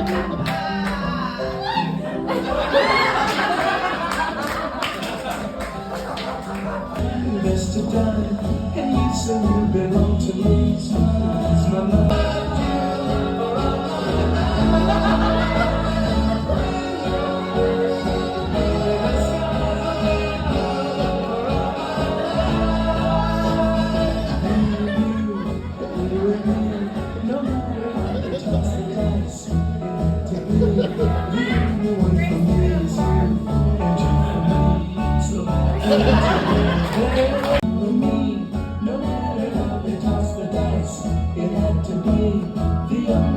Best of time, and you said you belong to me. So it's my life. No matter how they toss the dice, to be the one for me is you, and you for me. So for me, no matter how they toss the dice, it had to be the only